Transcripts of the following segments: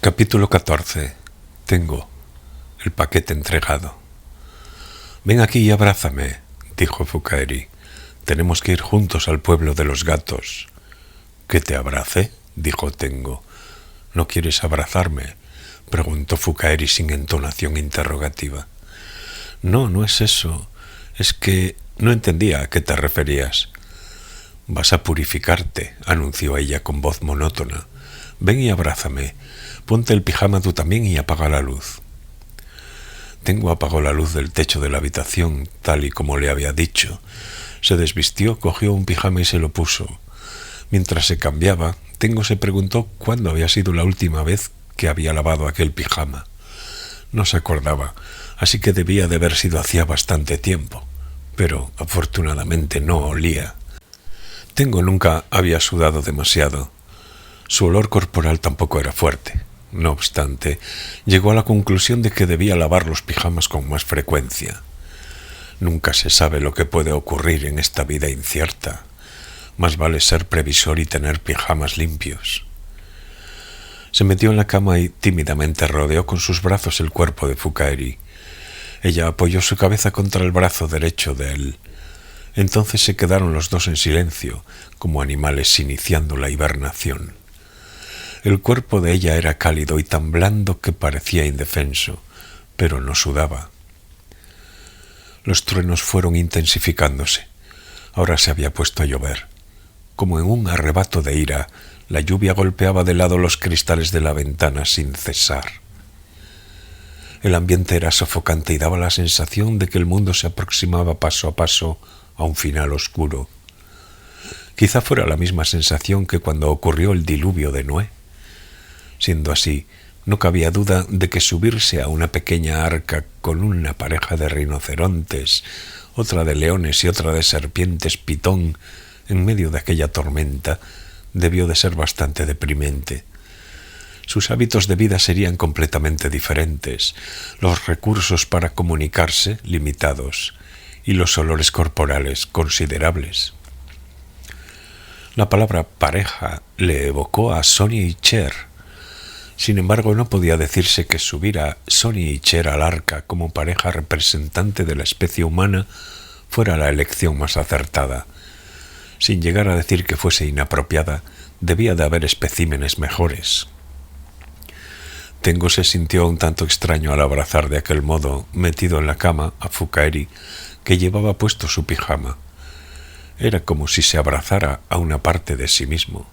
Capítulo 14. Tengo el paquete entregado. «Ven aquí y abrázame», dijo Fukaeri. «Tenemos que ir juntos al pueblo de los gatos». «¿Que te abrace?», dijo Tengo. «¿No quieres abrazarme?», preguntó Fukaeri sin entonación interrogativa. «No, no es eso. Es que no entendía a qué te referías». «Vas a purificarte», anunció ella con voz monótona. «Ven y abrázame. Ponte el pijama tú también y apaga la luz». Tengo apagó la luz del techo de la habitación, tal y como le había dicho. Se desvistió, cogió un pijama y se lo puso. Mientras se cambiaba, Tengo se preguntó cuándo había sido la última vez que había lavado aquel pijama. No se acordaba, así que debía de haber sido hacía bastante tiempo, pero afortunadamente no olía. Tengo nunca había sudado demasiado. Su olor corporal tampoco era fuerte. No obstante, llegó a la conclusión de que debía lavar los pijamas con más frecuencia. Nunca se sabe lo que puede ocurrir en esta vida incierta. Más vale ser previsor y tener pijamas limpios. Se metió en la cama y tímidamente rodeó con sus brazos el cuerpo de Fukaeri. Ella apoyó su cabeza contra el brazo derecho de él. Entonces se quedaron los dos en silencio, como animales iniciando la hibernación. El cuerpo de ella era cálido y tan blando que parecía indefenso, pero no sudaba. Los truenos fueron intensificándose. Ahora se había puesto a llover. Como en un arrebato de ira, la lluvia golpeaba de lado los cristales de la ventana sin cesar. El ambiente era sofocante y daba la sensación de que el mundo se aproximaba paso a paso a un final oscuro. Quizá fuera la misma sensación que cuando ocurrió el diluvio de Noé. Siendo así, no cabía duda de que subirse a una pequeña arca con una pareja de rinocerontes, otra de leones y otra de serpientes pitón en medio de aquella tormenta debió de ser bastante deprimente. Sus hábitos de vida serían completamente diferentes, los recursos para comunicarse limitados y los olores corporales considerables. La palabra pareja le evocó a Sonny y Cher. Sin embargo, no podía decirse que subir a Sonny y Cher al arca como pareja representante de la especie humana fuera la elección más acertada. Sin llegar a decir que fuese inapropiada, debía de haber especímenes mejores. Tengo se sintió un tanto extraño al abrazar de aquel modo, metido en la cama, a Fukaeri, que llevaba puesto su pijama. Era como si se abrazara a una parte de sí mismo,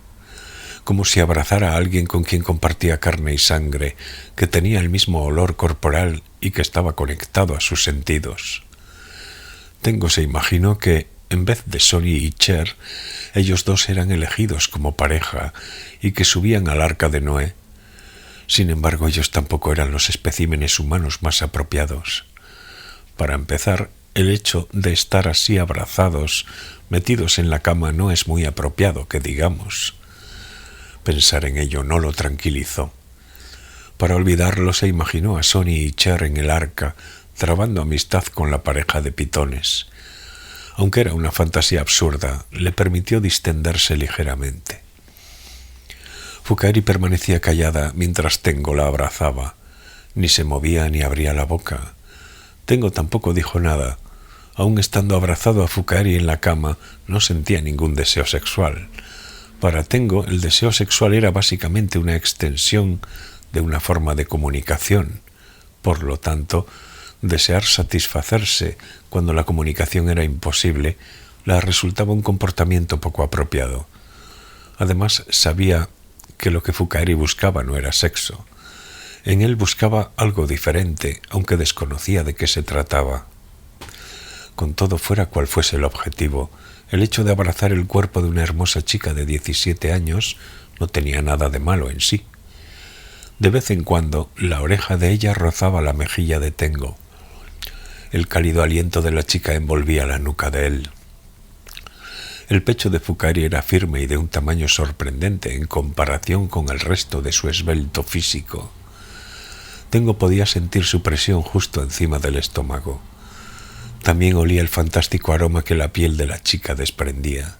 como si abrazara a alguien con quien compartía carne y sangre, que tenía el mismo olor corporal y que estaba conectado a sus sentidos. Tengo se imaginó que, en vez de Sonny y Cher, ellos dos eran elegidos como pareja y que subían al arca de Noé. Sin embargo, ellos tampoco eran los especímenes humanos más apropiados. Para empezar, el hecho de estar así abrazados, metidos en la cama, no es muy apropiado, que digamos. Pensar en ello no lo tranquilizó. Para olvidarlo se imaginó a Sonny y Cher en el arca, trabando amistad con la pareja de pitones. Aunque era una fantasía absurda, le permitió distenderse ligeramente. Fukaeri permanecía callada mientras Tengo la abrazaba. Ni se movía ni abría la boca. Tengo tampoco dijo nada. Aun estando abrazado a Fukaeri en la cama, no sentía ningún deseo sexual. Para Tengo, el deseo sexual era básicamente una extensión de una forma de comunicación. Por lo tanto, desear satisfacerse cuando la comunicación era imposible le resultaba un comportamiento poco apropiado. Además, sabía que lo que Fukaeri buscaba no era sexo. En él buscaba algo diferente, aunque desconocía de qué se trataba. Con todo, fuera cual fuese el objetivo, el hecho de abrazar el cuerpo de una hermosa chica de 17 años no tenía nada de malo en sí. De vez en cuando, la oreja de ella rozaba la mejilla de Tengo. El cálido aliento de la chica envolvía la nuca de él. El pecho de Fukaeri era firme y de un tamaño sorprendente en comparación con el resto de su esbelto físico. Tengo podía sentir su presión justo encima del estómago. También olía el fantástico aroma que la piel de la chica desprendía.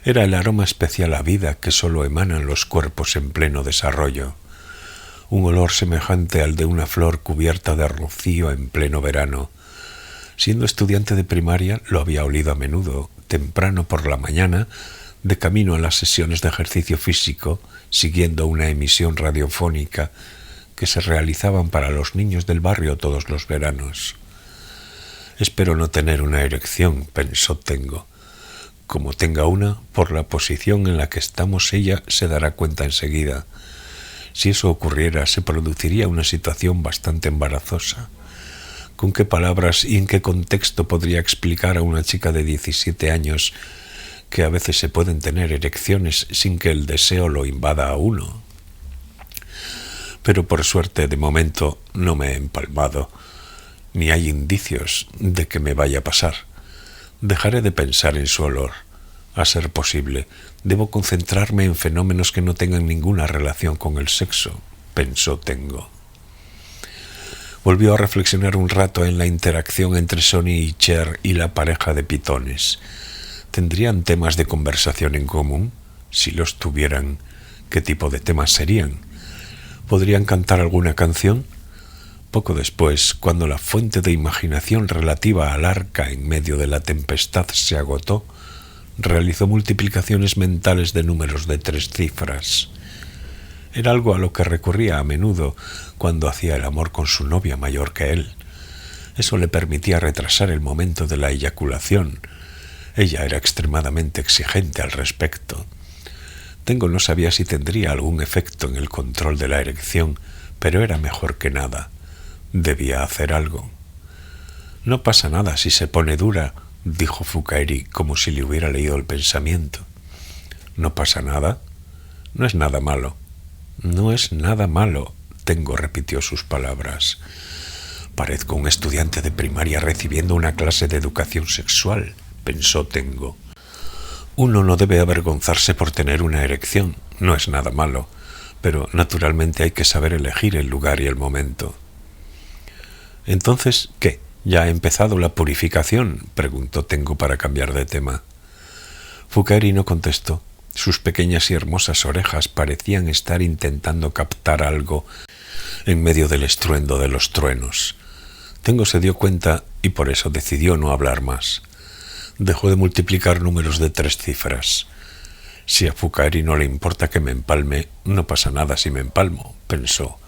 Era el aroma especial a vida que solo emanan los cuerpos en pleno desarrollo. un olor semejante al de una flor cubierta de rocío en pleno verano. Siendo estudiante de primaria lo había olido a menudo, temprano por la mañana, de camino a las sesiones de ejercicio físico, siguiendo una emisión radiofónica que se realizaban para los niños del barrio todos los veranos. Espero no tener una erección, pensó Tengo. Como tenga una, por la posición en la que estamos ella se dará cuenta enseguida. Si eso ocurriera, se produciría una situación bastante embarazosa. ¿Con qué palabras y en qué contexto podría explicar a una chica de 17 años que a veces se pueden tener erecciones sin que el deseo lo invada a uno? Pero por suerte, de momento, no me he empalmado, ni hay indicios de que me vaya a pasar. Dejaré de pensar en su olor. A ser posible, debo concentrarme en fenómenos que no tengan ninguna relación con el sexo, pensó Tengo. Volvió a reflexionar un rato en la interacción entre Sonny y Cher y la pareja de pitones. ¿Tendrían temas de conversación en común? Si los tuvieran, ¿qué tipo de temas serían? ¿Podrían cantar alguna canción? Poco después, cuando la fuente de imaginación relativa al arca en medio de la tempestad se agotó, realizó multiplicaciones mentales de números de 3 cifras. Era algo a lo que recurría a menudo cuando hacía el amor con su novia mayor que él. Eso le permitía retrasar el momento de la eyaculación. Ella era extremadamente exigente al respecto. Tengo no sabía si tendría algún efecto en el control de la erección, pero era mejor que nada. Debía hacer algo. No pasa nada si se pone dura, dijo Fukaeri como si le hubiera leído el pensamiento. ¿No pasa nada? No es nada malo. No es nada malo, Tengo repitió sus palabras. Parezco un estudiante de primaria recibiendo una clase de educación sexual, pensó Tengo. Uno no debe avergonzarse por tener una erección, no es nada malo, pero naturalmente hay que saber elegir el lugar y el momento. Entonces, ¿qué? ¿Ya ha empezado la purificación?, preguntó Tengo para cambiar de tema. Fukaeri no contestó. Sus pequeñas y hermosas orejas parecían estar intentando captar algo en medio del estruendo de los truenos. Tengo se dio cuenta y por eso decidió no hablar más. Dejó de multiplicar números de 3 cifras. Si a Fukaeri no le importa que me empalme, no pasa nada si me empalmo, pensó.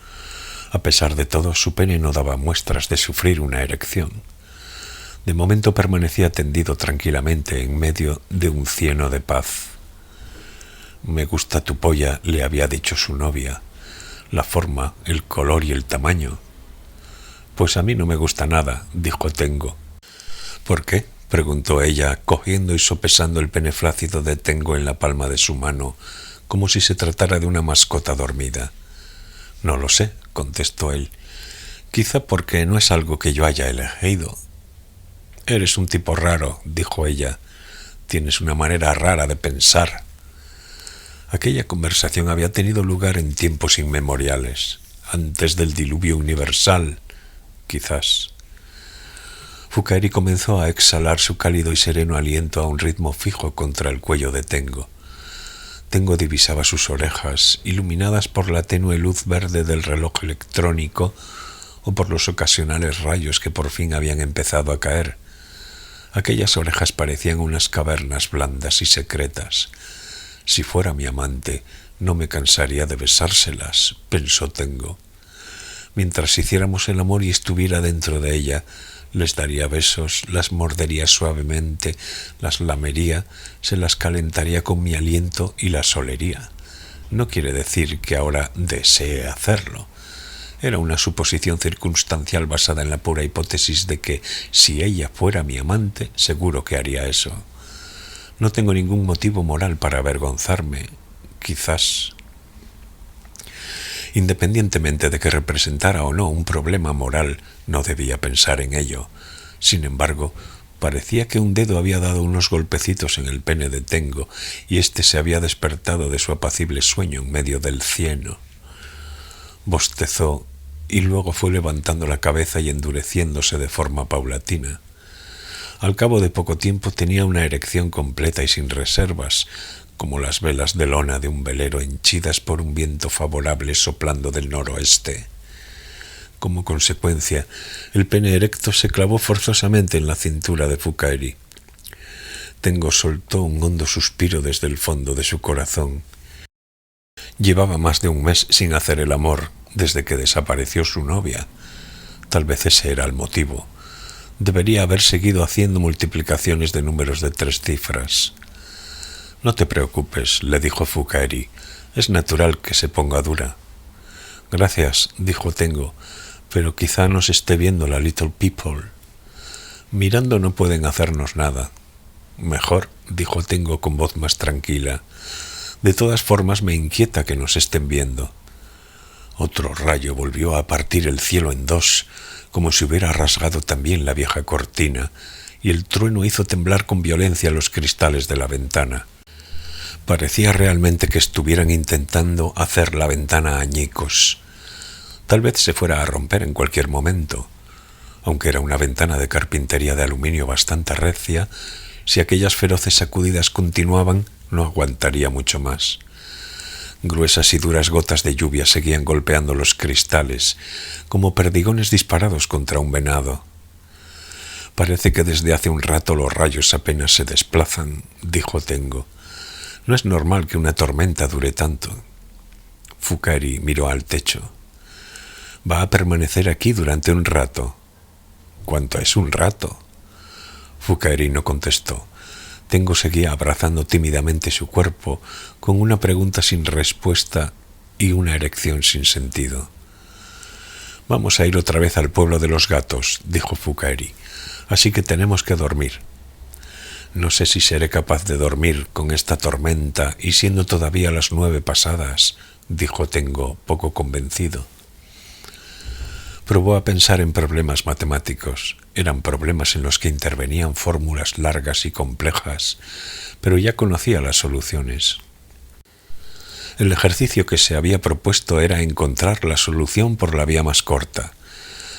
A pesar de todo, su pene no daba muestras de sufrir una erección. De momento permanecía tendido tranquilamente en medio de un cieno de paz. «Me gusta tu polla», le había dicho su novia. «La forma, el color y el tamaño». «Pues a mí no me gusta nada», dijo Tengo. «¿Por qué?», preguntó ella, cogiendo y sopesando el pene flácido de Tengo en la palma de su mano, como si se tratara de una mascota dormida. «No lo sé», contestó él. «Quizá porque no es algo que yo haya elegido». «Eres un tipo raro», dijo ella. «Tienes una manera rara de pensar». Aquella conversación había tenido lugar en tiempos inmemoriales, antes del diluvio universal, quizás. Fukaeri comenzó a exhalar su cálido y sereno aliento a un ritmo fijo contra el cuello de Tengo. Tengo divisaba sus orejas, iluminadas por la tenue luz verde del reloj electrónico o por los ocasionales rayos que por fin habían empezado a caer. Aquellas orejas parecían unas cavernas blandas y secretas. Si fuera mi amante, no me cansaría de besárselas, pensó Tengo. Mientras hiciéramos el amor y estuviera dentro de ella, les daría besos, las mordería suavemente, las lamería, se las calentaría con mi aliento y las olería. No quiere decir que ahora desee hacerlo. Era una suposición circunstancial basada en la pura hipótesis de que, si ella fuera mi amante, seguro que haría eso. No tengo ningún motivo moral para avergonzarme, quizás. Independientemente de que representara o no un problema moral, no debía pensar en ello. Sin embargo, parecía que un dedo había dado unos golpecitos en el pene de Tengo y éste se había despertado de su apacible sueño en medio del cieno. Bostezó y luego fue levantando la cabeza y endureciéndose de forma paulatina. Al cabo de poco tiempo tenía una erección completa y sin reservas, como las velas de lona de un velero henchidas por un viento favorable soplando del noroeste. Como consecuencia, el pene erecto se clavó forzosamente en la cintura de Fukaeri. Tengo soltó un hondo suspiro desde el fondo de su corazón. Llevaba más de un mes sin hacer el amor, desde que desapareció su novia. Tal vez ese era el motivo. Debería haber seguido haciendo multiplicaciones de números de 3 cifras. «No te preocupes», le dijo Fukaeri. «Es natural que se ponga dura». «Gracias», dijo Tengo, «pero quizá nos esté viendo la Little People. Mirando no pueden hacernos nada». «Mejor», dijo Tengo con voz más tranquila. «De todas formas me inquieta que nos estén viendo». Otro rayo volvió a partir el cielo en dos, como si hubiera rasgado también la vieja cortina, y el trueno hizo temblar con violencia los cristales de la ventana. Parecía realmente que estuvieran intentando hacer la ventana añicos. Tal vez se fuera a romper en cualquier momento. Aunque era una ventana de carpintería de aluminio bastante recia, si aquellas feroces sacudidas continuaban, no aguantaría mucho más. Gruesas y duras gotas de lluvia seguían golpeando los cristales, como perdigones disparados contra un venado. «Parece que desde hace un rato los rayos apenas se desplazan», dijo Tengo. «No es normal que una tormenta dure tanto». Fukaeri miró al techo. «Va a permanecer aquí durante un rato». «¿Cuánto es un rato?» Fukaeri no contestó. Tengo seguía abrazando tímidamente su cuerpo, con una pregunta sin respuesta y una erección sin sentido. «Vamos a ir otra vez al pueblo de los gatos», dijo Fukaeri, «así que tenemos que dormir». «No sé si seré capaz de dormir con esta tormenta y siendo todavía las 9 pasadas», dijo Tengo, poco convencido. Probó a pensar en problemas matemáticos. Eran problemas en los que intervenían fórmulas largas y complejas, pero ya conocía las soluciones. El ejercicio que se había propuesto era encontrar la solución por la vía más corta.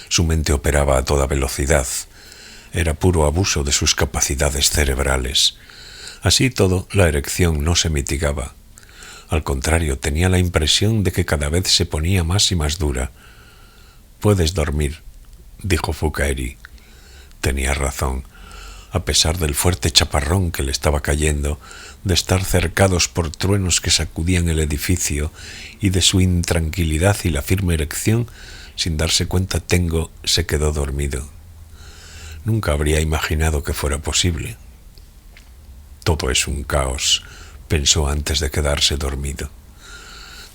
Su mente operaba a toda velocidad. Era puro abuso de sus capacidades cerebrales. Así todo, la erección no se mitigaba. Al contrario, tenía la impresión de que cada vez se ponía más y más dura. «Puedes dormir», dijo Fukaeri. Tenía razón. A pesar del fuerte chaparrón que le estaba cayendo, de estar cercados por truenos que sacudían el edificio y de su intranquilidad y la firme erección, sin darse cuenta Tengo se quedó dormido. Nunca habría imaginado que fuera posible. «Todo es un caos», pensó antes de quedarse dormido.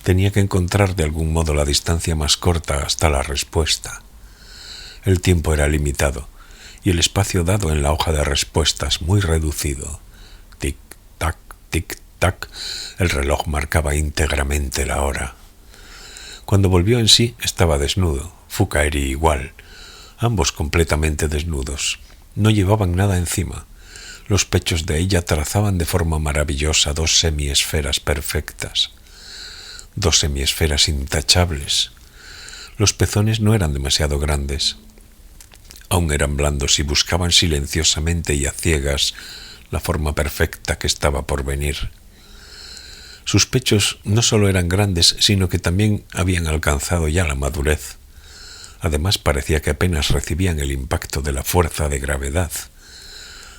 Tenía que encontrar de algún modo la distancia más corta hasta la respuesta. El tiempo era limitado y el espacio dado en la hoja de respuestas muy reducido. Tic-tac, tic-tac, el reloj marcaba íntegramente la hora. Cuando volvió en sí estaba desnudo, Fukaeri igual, ambos completamente desnudos. No llevaban nada encima. Los pechos de ella trazaban de forma maravillosa 2 semiesferas perfectas. 2 semiesferas intachables. Los pezones no eran demasiado grandes. Aún eran blandos y buscaban silenciosamente y a ciegas la forma perfecta que estaba por venir. Sus pechos no solo eran grandes, sino que también habían alcanzado ya la madurez. Además, parecía que apenas recibían el impacto de la fuerza de gravedad.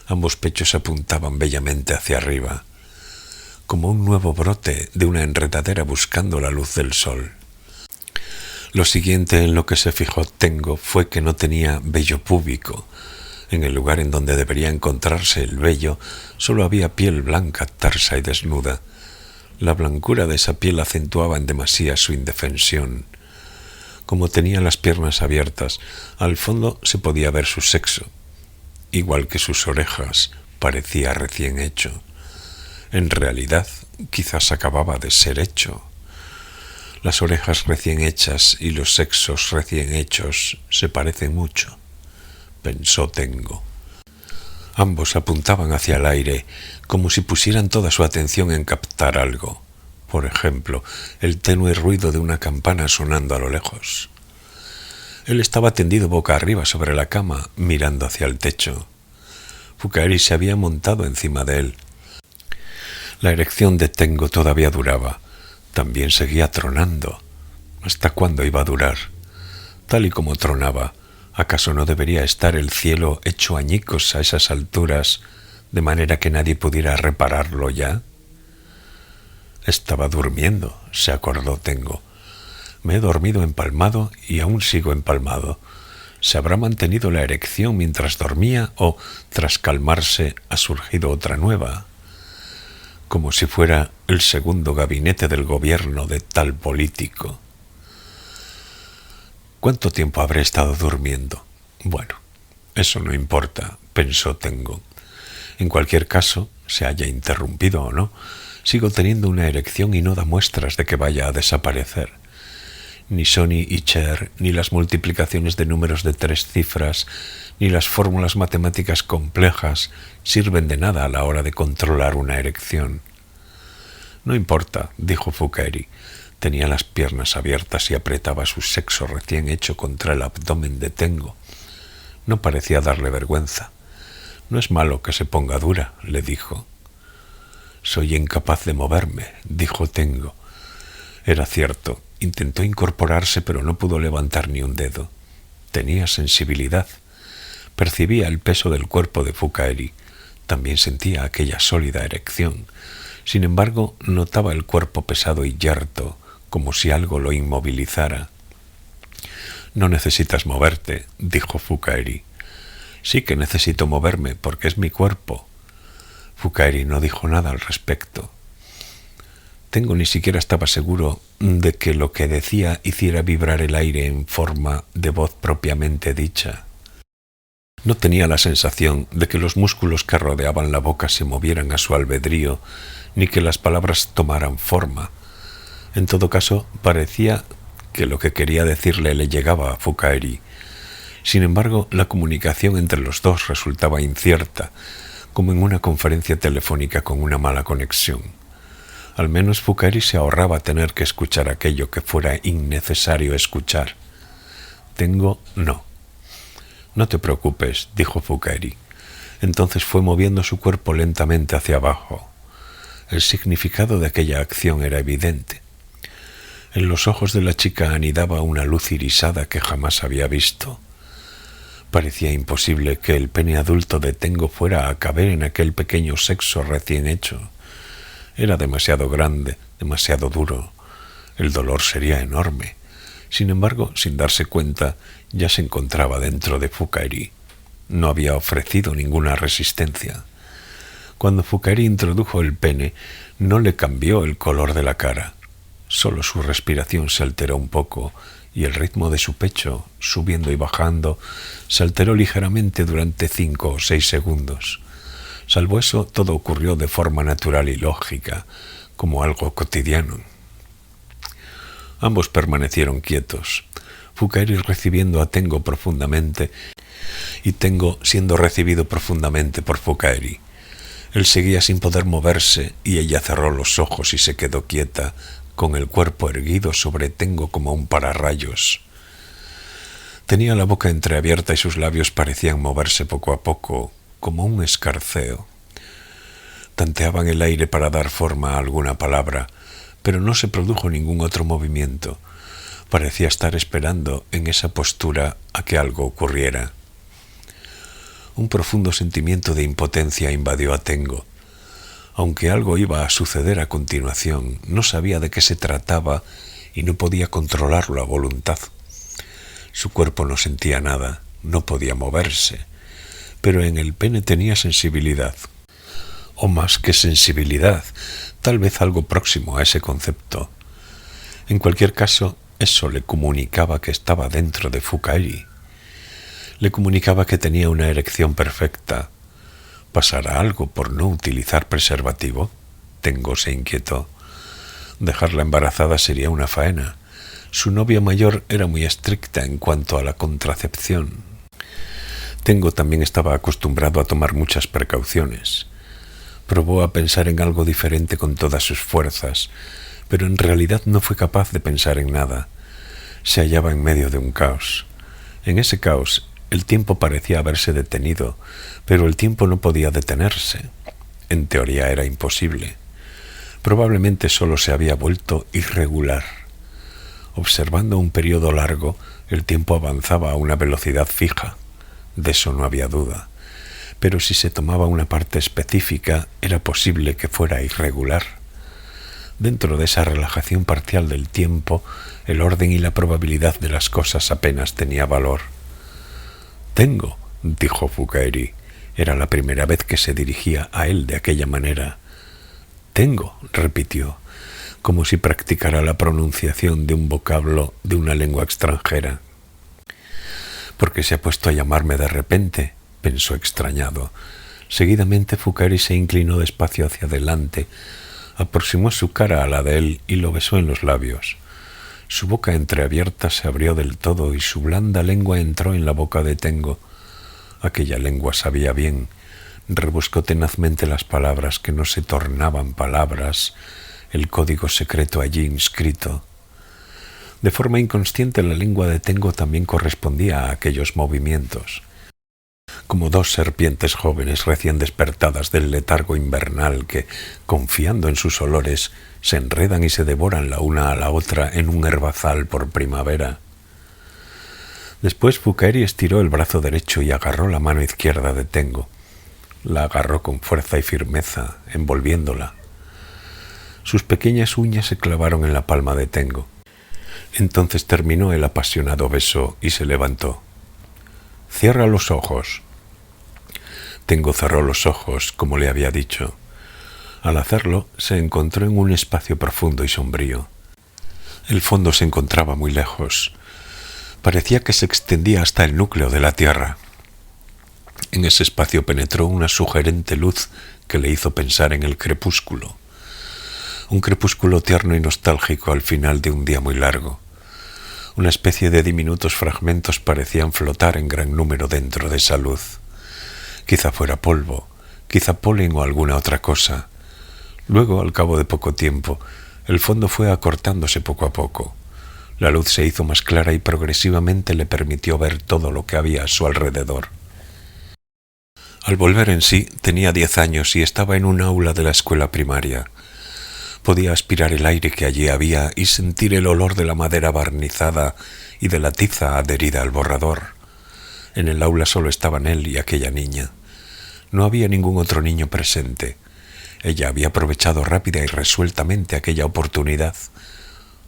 Ambos pechos apuntaban bellamente hacia arriba, como un nuevo brote de una enredadera buscando la luz del sol. Lo siguiente en lo que se fijó Tengo fue que no tenía vello púbico. En el lugar en donde debería encontrarse el vello, solo había piel blanca, tersa y desnuda. La blancura de esa piel acentuaba en demasía su indefensión. Como tenía las piernas abiertas, al fondo se podía ver su sexo. Igual que sus orejas, parecía recién hecho. En realidad, quizás acababa de ser hecho. Las orejas recién hechas y los sexos recién hechos se parecen mucho, pensó Tengo. Ambos apuntaban hacia el aire, como si pusieran toda su atención en captar algo. Por ejemplo, el tenue ruido de una campana sonando a lo lejos. Él estaba tendido boca arriba sobre la cama, mirando hacia el techo. Fukaeri se había montado encima de él. La erección de Tengo todavía duraba. También seguía tronando. ¿Hasta cuándo iba a durar? Tal y como tronaba, ¿acaso no debería estar el cielo hecho añicos a esas alturas, de manera que nadie pudiera repararlo ya? Estaba durmiendo, se acordó Tengo. Me he dormido empalmado y aún sigo empalmado. ¿Se habrá mantenido la erección mientras dormía o, tras calmarse, ha surgido otra nueva? Como si fuera el segundo gabinete del gobierno de tal político. ¿Cuánto tiempo habré estado durmiendo? Bueno, eso no importa, pensó Tengo. En cualquier caso, se haya interrumpido o no, sigo teniendo una erección y no da muestras de que vaya a desaparecer. Ni Sony y Cher, ni las multiplicaciones de números de 3 cifras, ni las fórmulas matemáticas complejas sirven de nada a la hora de controlar una erección. No importa, dijo Fukaeri. Tenía las piernas abiertas y apretaba su sexo recién hecho contra el abdomen de Tengo. No parecía darle vergüenza. No es malo que se ponga dura, le dijo. Soy incapaz de moverme, dijo Tengo. Era cierto, intentó incorporarse pero no pudo levantar ni un dedo. Tenía sensibilidad. Percibía el peso del cuerpo de Fukaeri. También sentía aquella sólida erección. Sin embargo, notaba el cuerpo pesado y yerto, como si algo lo inmovilizara. No necesitas moverte, dijo Fukaeri. Sí que necesito moverme porque es mi cuerpo. Fukaeri no dijo nada al respecto. Tengo ni siquiera estaba seguro de que lo que decía hiciera vibrar el aire en forma de voz propiamente dicha. No tenía la sensación de que los músculos que rodeaban la boca se movieran a su albedrío, ni que las palabras tomaran forma. En todo caso, parecía que lo que quería decirle le llegaba a Fukaeri. Sin embargo, la comunicación entre los dos resultaba incierta, como en una conferencia telefónica con una mala conexión. Al menos Fukaeri se ahorraba tener que escuchar aquello que fuera innecesario escuchar. Tengo no. No te preocupes, dijo Fukaeri. Entonces fue moviendo su cuerpo lentamente hacia abajo. El significado de aquella acción era evidente. En los ojos de la chica anidaba una luz irisada que jamás había visto. Parecía imposible que el pene adulto de Tengo fuera a caber en aquel pequeño sexo recién hecho. Era demasiado grande, demasiado duro. El dolor sería enorme. Sin embargo, sin darse cuenta, ya se encontraba dentro de Fukaeri. No había ofrecido ninguna resistencia. Cuando Fukaeri introdujo el pene, no le cambió el color de la cara. Solo su respiración se alteró un poco y el ritmo de su pecho, subiendo y bajando, se alteró ligeramente durante 5 o 6 segundos. Salvo eso, todo ocurrió de forma natural y lógica, como algo cotidiano. Ambos permanecieron quietos, Fukaeri recibiendo a Tengo profundamente y Tengo siendo recibido profundamente por Fukaeri. Él seguía sin poder moverse y ella cerró los ojos y se quedó quieta, con el cuerpo erguido sobre Tengo como un pararrayos. Tenía la boca entreabierta y sus labios parecían moverse poco a poco, como un escarceo. Tanteaban el aire para dar forma a alguna palabra, pero no se produjo ningún otro movimiento. Parecía estar esperando en esa postura a que algo ocurriera. Un profundo sentimiento de impotencia invadió a Tengo. Aunque algo iba a suceder a continuación, no sabía de qué se trataba y no podía controlarlo a voluntad. Su cuerpo no sentía nada, no podía moverse, pero en el pene tenía sensibilidad. O más que sensibilidad, tal vez algo próximo a ese concepto. En cualquier caso, eso le comunicaba que estaba dentro de Fukaeri. Le comunicaba que tenía una erección perfecta. ¿Pasará algo por no utilizar preservativo? Tengo se inquietó. Dejarla embarazada sería una faena. Su novia mayor era muy estricta en cuanto a la contracepción. Tengo también estaba acostumbrado a tomar muchas precauciones. Probó a pensar en algo diferente con todas sus fuerzas, pero en realidad no fue capaz de pensar en nada. Se hallaba en medio de un caos. En ese caos, el tiempo parecía haberse detenido, pero el tiempo no podía detenerse. En teoría era imposible. Probablemente solo se había vuelto irregular. Observando un periodo largo, el tiempo avanzaba a una velocidad fija. De eso no había duda. Pero si se tomaba una parte específica, era posible que fuera irregular. Dentro de esa relajación parcial del tiempo, el orden y la probabilidad de las cosas apenas tenía valor. «Tengo», dijo Fukaeri. Era la primera vez que se dirigía a él de aquella manera. «Tengo», repitió, como si practicara la pronunciación de un vocablo de una lengua extranjera. «¿Por qué se ha puesto a llamarme de repente?», pensó extrañado. Seguidamente Fukaeri se inclinó despacio hacia adelante, aproximó su cara a la de él y lo besó en los labios. Su boca entreabierta se abrió del todo y su blanda lengua entró en la boca de Tengo. Aquella lengua sabía bien. Rebuscó tenazmente las palabras que no se tornaban palabras, el código secreto allí inscrito. De forma inconsciente la lengua de Tengo también correspondía a aquellos movimientos. Como dos serpientes jóvenes recién despertadas del letargo invernal que, confiando en sus olores, se enredan y se devoran la una a la otra en un herbazal por primavera. Después Fukaeri estiró el brazo derecho y agarró la mano izquierda de Tengo. La agarró con fuerza y firmeza, envolviéndola. Sus pequeñas uñas se clavaron en la palma de Tengo. Entonces terminó el apasionado beso y se levantó. «Cierra los ojos». Tengo cerró los ojos, como le había dicho. Al hacerlo, se encontró en un espacio profundo y sombrío. El fondo se encontraba muy lejos. Parecía que se extendía hasta el núcleo de la Tierra. En ese espacio penetró una sugerente luz que le hizo pensar en el crepúsculo. Un crepúsculo tierno y nostálgico al final de un día muy largo. Una especie de diminutos fragmentos parecían flotar en gran número dentro de esa luz. Quizá fuera polvo, quizá polen o alguna otra cosa. Luego, al cabo de poco tiempo, el fondo fue acortándose poco a poco. La luz se hizo más clara y progresivamente le permitió ver todo lo que había a su alrededor. Al volver en sí, tenía 10 años y estaba en un aula de la escuela primaria. Podía aspirar el aire que allí había y sentir el olor de la madera barnizada y de la tiza adherida al borrador. En el aula solo estaban él y aquella niña. No había ningún otro niño presente. Ella había aprovechado rápida y resueltamente aquella oportunidad,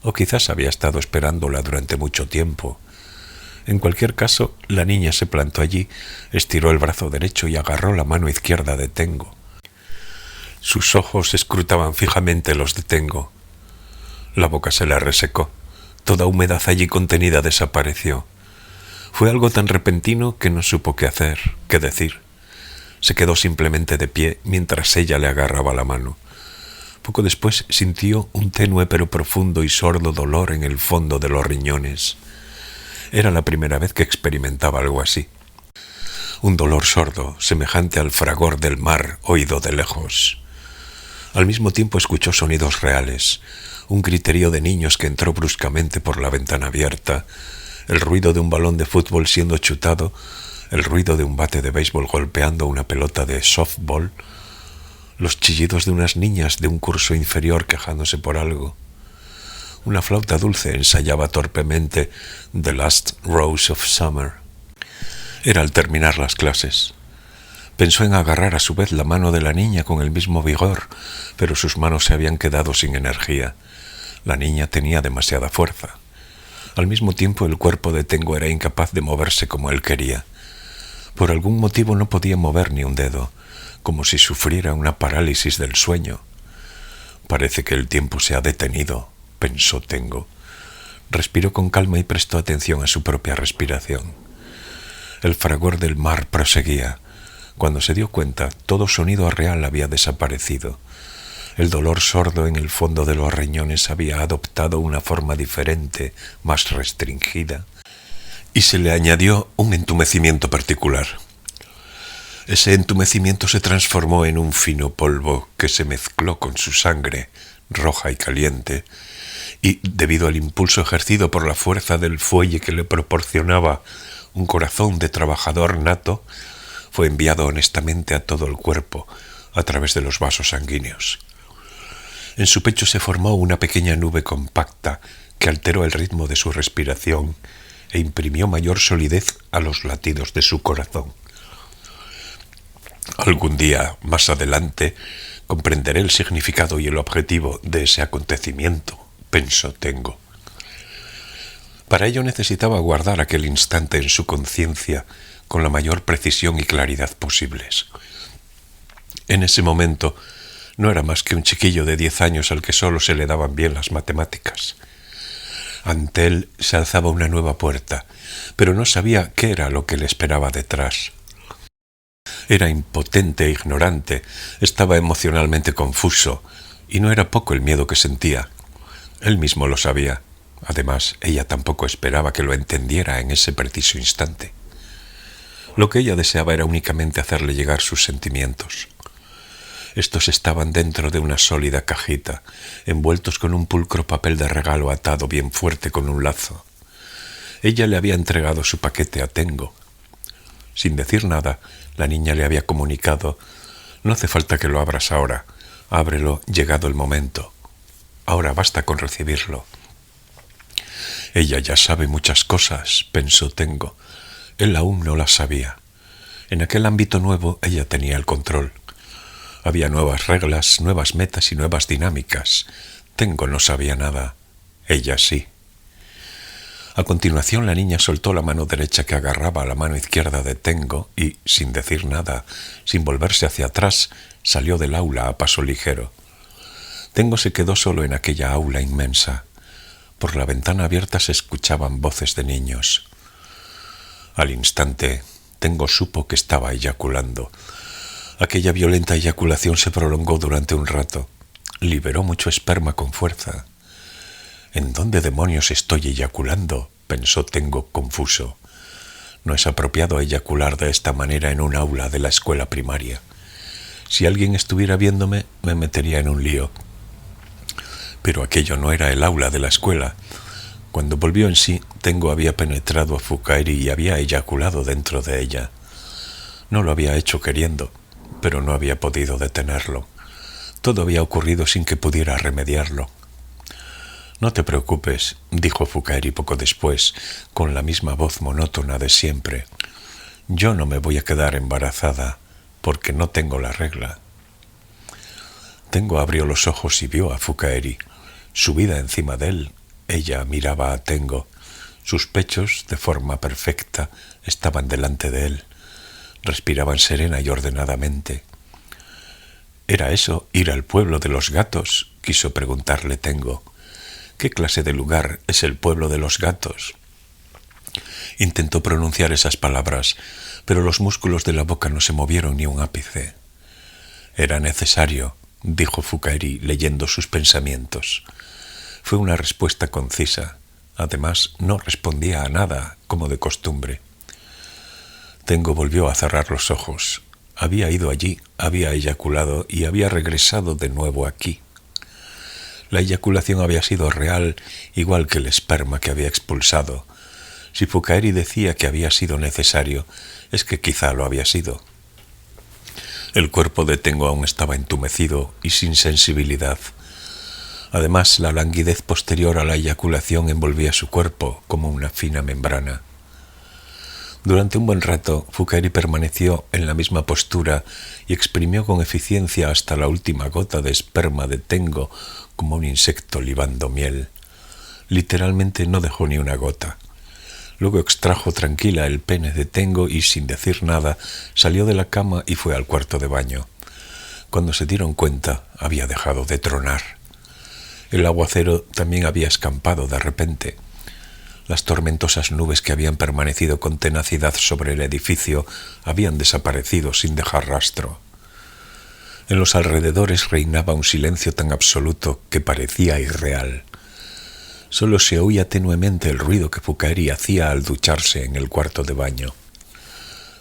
o quizás había estado esperándola durante mucho tiempo. En cualquier caso, la niña se plantó allí, estiró el brazo derecho y agarró la mano izquierda de Tengo. Sus ojos escrutaban fijamente los de Tengo. La boca se le resecó. Toda humedad allí contenida desapareció. Fue algo tan repentino que no supo qué hacer, qué decir. Se quedó simplemente de pie mientras ella le agarraba la mano. Poco después sintió un tenue pero profundo y sordo dolor en el fondo de los riñones. Era la primera vez que experimentaba algo así. Un dolor sordo, semejante al fragor del mar oído de lejos. Al mismo tiempo escuchó sonidos reales, un griterío de niños que entró bruscamente por la ventana abierta, el ruido de un balón de fútbol siendo chutado, el ruido de un bate de béisbol golpeando una pelota de softball, los chillidos de unas niñas de un curso inferior quejándose por algo. Una flauta dulce ensayaba torpemente The Last Rose of Summer. Era al terminar las clases. Pensó en agarrar a su vez la mano de la niña con el mismo vigor, pero sus manos se habían quedado sin energía. La niña tenía demasiada fuerza. Al mismo tiempo el cuerpo de Tengo era incapaz de moverse como él quería. Por algún motivo no podía mover ni un dedo, como si sufriera una parálisis del sueño. Parece que el tiempo se ha detenido, pensó Tengo. Respiró con calma y prestó atención a su propia respiración. El fragor del mar proseguía. Cuando se dio cuenta, todo sonido real había desaparecido. El dolor sordo en el fondo de los riñones había adoptado una forma diferente, más restringida, y se le añadió un entumecimiento particular. Ese entumecimiento se transformó en un fino polvo que se mezcló con su sangre, roja y caliente, y, debido al impulso ejercido por la fuerza del fuelle que le proporcionaba un corazón de trabajador nato, fue enviado honestamente a todo el cuerpo, a través de los vasos sanguíneos. En su pecho se formó una pequeña nube compacta que alteró el ritmo de su respiración e imprimió mayor solidez a los latidos de su corazón. Algún día, más adelante, comprenderé el significado y el objetivo de ese acontecimiento, pensó Tengo. Para ello necesitaba guardar aquel instante en su conciencia con la mayor precisión y claridad posibles. En ese momento no era más que un chiquillo de 10 años al que solo se le daban bien las matemáticas. Ante él se alzaba una nueva puerta, pero no sabía qué era lo que le esperaba detrás. Era impotente e ignorante, estaba emocionalmente confuso, y no era poco el miedo que sentía. Él mismo lo sabía. Además, ella tampoco esperaba que lo entendiera en ese preciso instante. Lo que ella deseaba era únicamente hacerle llegar sus sentimientos. Estos estaban dentro de una sólida cajita, envueltos con un pulcro papel de regalo atado bien fuerte con un lazo. Ella le había entregado su paquete a Tengo. Sin decir nada, la niña le había comunicado: «No hace falta que lo abras ahora, ábrelo llegado el momento. Ahora basta con recibirlo». Ella ya sabe muchas cosas, pensó Tengo. Él aún no las sabía. En aquel ámbito nuevo ella tenía el control. Había nuevas reglas, nuevas metas y nuevas dinámicas. Tengo no sabía nada. Ella sí. A continuación la niña soltó la mano derecha que agarraba a la mano izquierda de Tengo y, sin decir nada, sin volverse hacia atrás, salió del aula a paso ligero. Tengo se quedó solo en aquella aula inmensa. Por la ventana abierta se escuchaban voces de niños. Al instante, Tengo supo que estaba eyaculando. Aquella violenta eyaculación se prolongó durante un rato. Liberó mucho esperma con fuerza. «¿En dónde demonios estoy eyaculando?», pensó Tengo confuso. No es apropiado eyacular de esta manera en un aula de la escuela primaria. Si alguien estuviera viéndome, me metería en un lío. Pero aquello no era el aula de la escuela. Cuando volvió en sí, Tengo había penetrado a Fukaeri y había eyaculado dentro de ella. No lo había hecho queriendo, pero no había podido detenerlo. Todo había ocurrido sin que pudiera remediarlo. «No te preocupes», dijo Fukaeri poco después, con la misma voz monótona de siempre. «Yo no me voy a quedar embarazada, porque no tengo la regla». Tengo abrió los ojos y vio a Fukaeri. Subida encima de él, ella miraba a Tengo. Sus pechos, de forma perfecta, estaban delante de él. Respiraban serena y ordenadamente. «¿Era eso ir al pueblo de los gatos?», quiso preguntarle Tengo. «¿Qué clase de lugar es el pueblo de los gatos?». Intentó pronunciar esas palabras, pero los músculos de la boca no se movieron ni un ápice. «Era necesario», dijo Fukaeri, leyendo sus pensamientos. Fue una respuesta concisa. Además, no respondía a nada, como de costumbre. Tengo volvió a cerrar los ojos. Había ido allí, había eyaculado y había regresado de nuevo aquí. La eyaculación había sido real, igual que el esperma que había expulsado. Si Fukaeri decía que había sido necesario, es que quizá lo había sido. El cuerpo de Tengo aún estaba entumecido y sin sensibilidad. Además, la languidez posterior a la eyaculación envolvía su cuerpo como una fina membrana. Durante un buen rato, Fukaeri permaneció en la misma postura y exprimió con eficiencia hasta la última gota de esperma de Tengo como un insecto libando miel. Literalmente no dejó ni una gota. Luego extrajo tranquila el pene de Tengo y, sin decir nada, salió de la cama y fue al cuarto de baño. Cuando se dieron cuenta, había dejado de tronar. El aguacero también había escampado de repente. Las tormentosas nubes que habían permanecido con tenacidad sobre el edificio habían desaparecido sin dejar rastro. En los alrededores reinaba un silencio tan absoluto que parecía irreal. Solo se oía tenuemente el ruido que Fukaeri hacía al ducharse en el cuarto de baño.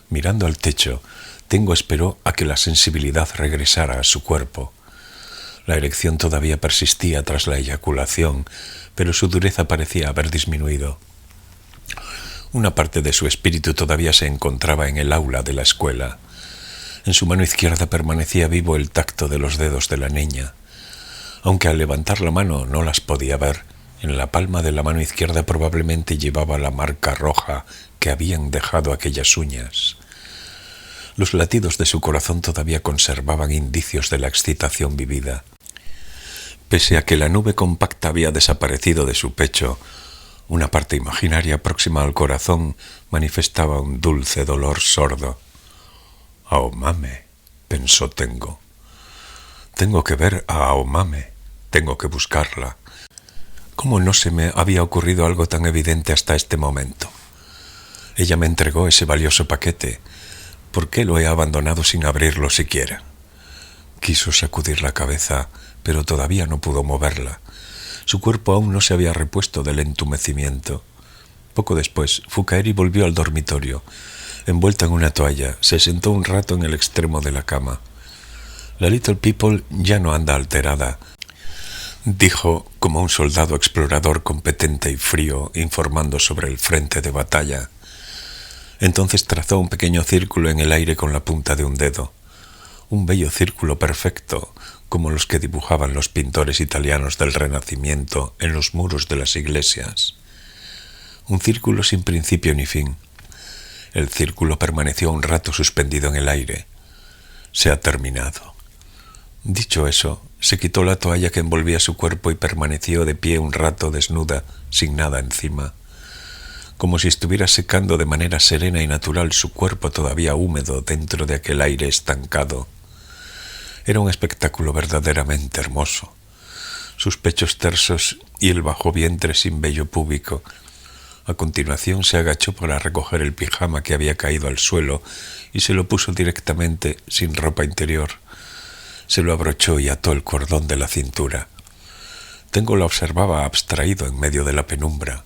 Mirando al techo, Tengo esperó a que la sensibilidad regresara a su cuerpo. La erección todavía persistía tras la eyaculación, pero su dureza parecía haber disminuido. Una parte de su espíritu todavía se encontraba en el aula de la escuela. En su mano izquierda permanecía vivo el tacto de los dedos de la niña. aunque al levantar la mano no las podía ver. En la palma de la mano izquierda probablemente llevaba la marca roja que habían dejado aquellas uñas. Los latidos de su corazón todavía conservaban indicios de la excitación vivida. Pese a que la nube compacta había desaparecido de su pecho, una parte imaginaria próxima al corazón manifestaba un dulce dolor sordo. Aomame, pensó Tengo. Tengo que ver a Aomame, tengo que buscarla. ¿Cómo no se me había ocurrido algo tan evidente hasta este momento? Ella me entregó ese valioso paquete. ¿Por qué lo he abandonado sin abrirlo siquiera? Quiso sacudir la cabeza, pero todavía no pudo moverla. Su cuerpo aún no se había repuesto del entumecimiento. Poco después, Fukaeri volvió al dormitorio. Envuelta en una toalla, se sentó un rato en el extremo de la cama. La Little People ya no anda alterada, dijo como un soldado explorador competente y frío informando sobre el frente de batalla. Entonces trazó un pequeño círculo en el aire con la punta de un dedo. Un bello círculo perfecto, como los que dibujaban los pintores italianos del Renacimiento en los muros de las iglesias. Un círculo sin principio ni fin. El círculo permaneció un rato suspendido en el aire. Se ha terminado. Dicho eso, se quitó la toalla que envolvía su cuerpo y permaneció de pie un rato desnuda, sin nada encima. Como si estuviera secando de manera serena y natural su cuerpo todavía húmedo dentro de aquel aire estancado. Era un espectáculo verdaderamente hermoso. Sus pechos tersos y el bajo vientre sin vello púbico. A continuación se agachó para recoger el pijama que había caído al suelo y se lo puso directamente, sin ropa interior. Se lo abrochó y ató el cordón de la cintura. Tengo la observaba abstraído en medio de la penumbra.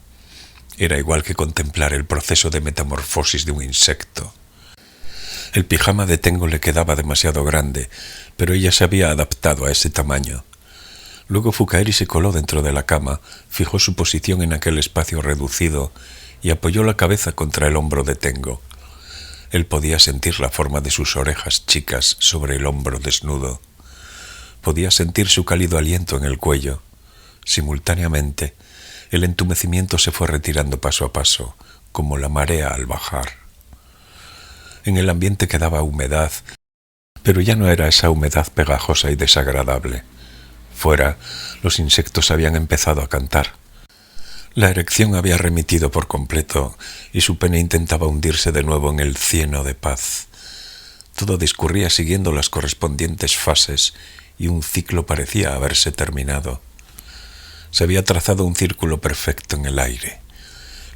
Era igual que contemplar el proceso de metamorfosis de un insecto. El pijama de Tengo le quedaba demasiado grande, pero ella se había adaptado a ese tamaño. Luego Fukaeri se coló dentro de la cama, fijó su posición en aquel espacio reducido y apoyó la cabeza contra el hombro de Tengo. Él podía sentir la forma de sus orejas chicas sobre el hombro desnudo. Podía sentir su cálido aliento en el cuello. Simultáneamente, el entumecimiento se fue retirando paso a paso, como la marea al bajar. En el ambiente quedaba humedad, pero ya no era esa humedad pegajosa y desagradable. Fuera, los insectos habían empezado a cantar. La erección había remitido por completo y su pene intentaba hundirse de nuevo en el cieno de paz. Todo discurría siguiendo las correspondientes fases y un ciclo parecía haberse terminado. Se había trazado un círculo perfecto en el aire.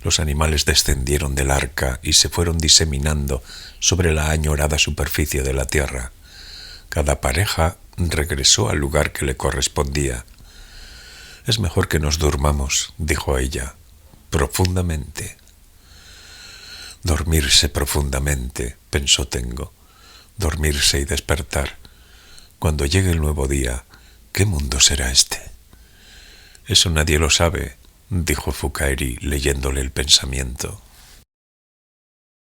Los animales descendieron del arca y se fueron diseminando sobre la añorada superficie de la tierra. Cada pareja regresó al lugar que le correspondía. «Es mejor que nos durmamos», dijo ella, «profundamente». «Dormirse profundamente», pensó Tengo, «dormirse y despertar. Cuando llegue el nuevo día, ¿qué mundo será este?» «Eso nadie lo sabe», dijo Fukaeri leyéndole el pensamiento.